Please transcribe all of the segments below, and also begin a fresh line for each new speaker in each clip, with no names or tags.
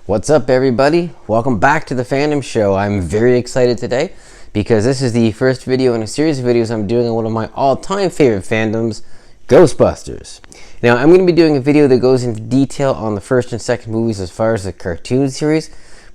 What's up, everybody? Welcome back to the Fandom Show. I'm very excited today because this is the first video in a series of videos I'm doing on one of my all-time favorite fandoms, Ghostbusters. Now, I'm going to be doing a video that goes into detail on the first and second movies as far as the cartoon series,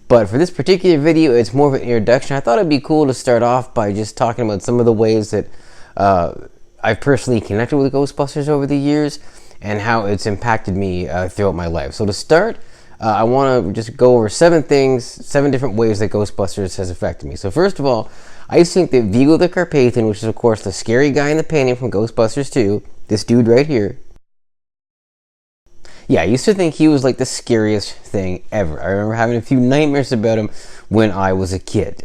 but for this particular video, it's more of an introduction. I thought it'd be cool to start off by just talking about some of the ways that I've personally connected with Ghostbusters over the years and how it's impacted me throughout my life. So to start, I want to just go over seven different ways that Ghostbusters has affected me. So first of all, I used to think that Vigo the Carpathian, which is of course the scary guy in the painting from Ghostbusters 2, this dude right here. Yeah, I used to think he was like the scariest thing ever. I remember having a few nightmares about him when I was a kid.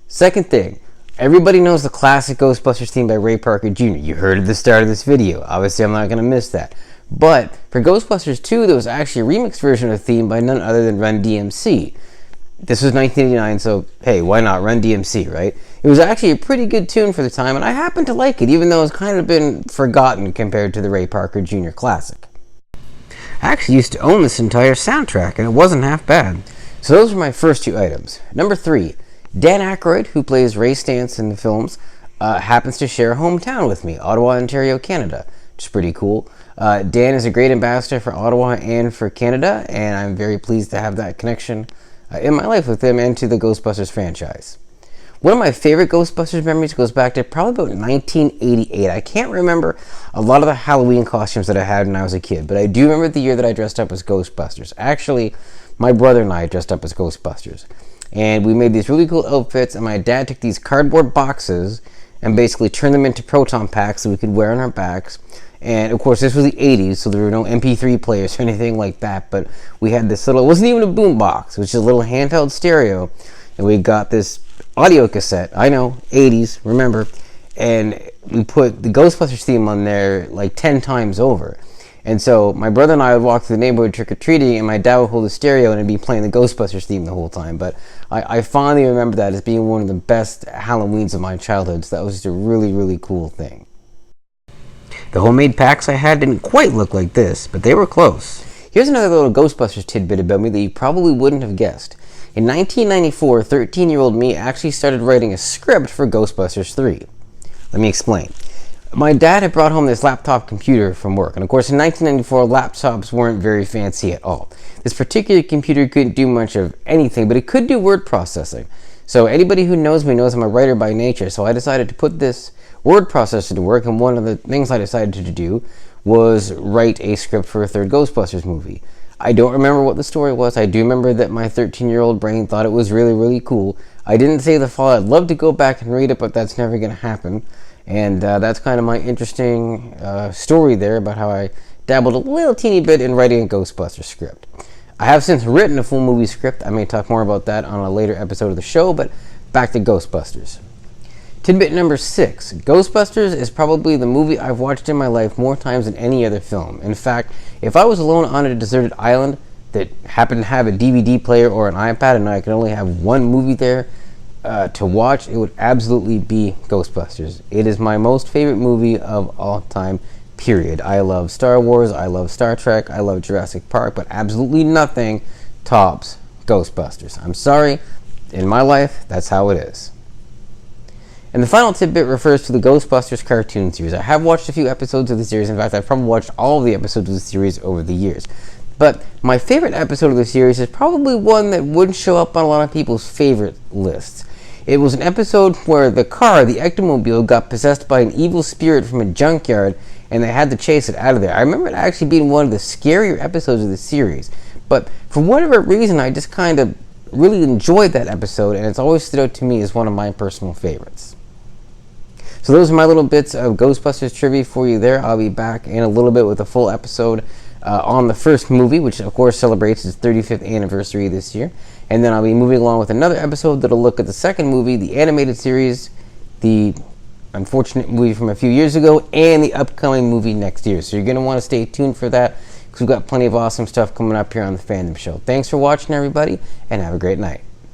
Second thing, everybody knows the classic Ghostbusters theme by Ray Parker Jr. You heard at the start of this video. Obviously, I'm not going to miss that. But for Ghostbusters 2, there was actually a remix version of the theme by none other than Run DMC. This was 1989, so hey, why not Run DMC, right? It was actually a pretty good tune for the time, and I happen to like it, even though it's kind of been forgotten compared to the Ray Parker Jr. classic. I actually used to own this entire soundtrack, and it wasn't half bad. So those are my first two items. Number 3, Dan Aykroyd, who plays Ray Stantz in the films, happens to share a hometown with me, Ottawa, Ontario, Canada, which is pretty cool. Dan is a great ambassador for Ottawa and for Canada, and I'm very pleased to have that connection in my life with him and to the Ghostbusters franchise. One of my favorite Ghostbusters memories goes back to probably about 1988. I can't remember a lot of the Halloween costumes that I had when I was a kid, but I do remember the year that I dressed up as Ghostbusters. Actually, my brother and I dressed up as Ghostbusters, and we made these really cool outfits, and my dad took these cardboard boxes and basically turned them into proton packs that we could wear on our backs. And of course, this was the 80s, so there were no MP3 players or anything like that, but we had this little, it wasn't even a boom box, it was just a little handheld stereo, and we got this audio cassette, I know, 80s, remember, and we put the Ghostbusters theme on there like 10 times over. And so my brother and I would walk through the neighborhood trick-or-treating, and my dad would hold the stereo and it'd be playing the Ghostbusters theme the whole time. But I fondly remember that as being one of the best Halloweens of my childhood, so that was just a really, really cool thing. The homemade packs I had didn't quite look like this, but they were close. Here's another little Ghostbusters tidbit about me that you probably wouldn't have guessed. In 1994, 13-year-old me actually started writing a script for Ghostbusters 3. Let me explain. My dad had brought home this laptop computer from work, and of course in 1994, laptops weren't very fancy at all. This particular computer couldn't do much of anything, but it could do word processing. So anybody who knows me knows I'm a writer by nature, so I decided to put this word processor to work, and one of the things I decided to do was write a script for a third Ghostbusters movie. I don't remember what the story was. I do remember that my 13-year-old brain thought it was really, really cool. I didn't say the fall. I'd love to go back and read it, but that's never going to happen. And that's kind of my interesting story there about how I dabbled a little teeny bit in writing a Ghostbusters script. I have since written a full movie script. I may talk more about that on a later episode of the show, but back to Ghostbusters. Tidbit number 6. Ghostbusters is probably the movie I've watched in my life more times than any other film. In fact, if I was alone on a deserted island that happened to have a DVD player or an iPad and I could only have one movie there to watch, it would absolutely be Ghostbusters. It is my most favorite movie of all time, period. I love Star Wars, I love Star Trek, I love Jurassic Park, but absolutely nothing tops Ghostbusters. I'm sorry, in my life, that's how it is. And the final tidbit refers to the Ghostbusters cartoon series. I have watched a few episodes of the series. In fact, I've probably watched all of the episodes of the series over the years. But my favorite episode of the series is probably one that wouldn't show up on a lot of people's favorite lists. It was an episode where the car, the Ectomobile, got possessed by an evil spirit from a junkyard, and they had to chase it out of there. I remember it actually being one of the scarier episodes of the series. But for whatever reason, I just kind of really enjoyed that episode, and it's always stood out to me as one of my personal favorites. So those are my little bits of Ghostbusters trivia for you there. I'll be back in a little bit with a full episode on the first movie, which of course celebrates its 35th anniversary this year. And then I'll be moving along with another episode that'll look at the second movie, the animated series, the unfortunate movie from a few years ago, and the upcoming movie next year. So you're going to want to stay tuned for that, because we've got plenty of awesome stuff coming up here on the Fandom Show. Thanks for watching, everybody, and have a great night.